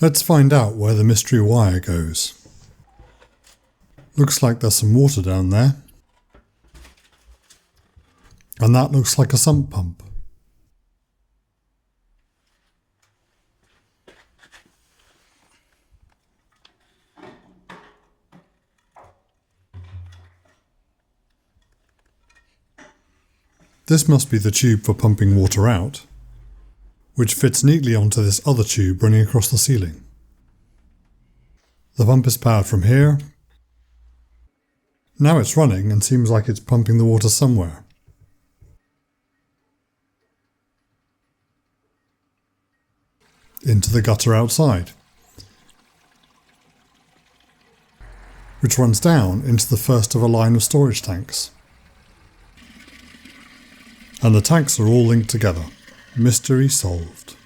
Let's find out where the mystery wire goes. Looks like there's some water down there. And that looks like a sump pump. This must be the tube for pumping water out, which fits neatly onto this other tube running across the ceiling. The pump is powered from here. Now it's running and seems like it's pumping the water somewhere. Into the gutter outside, which runs down into the first of a line of storage tanks. And the tanks are all linked together. Mystery solved.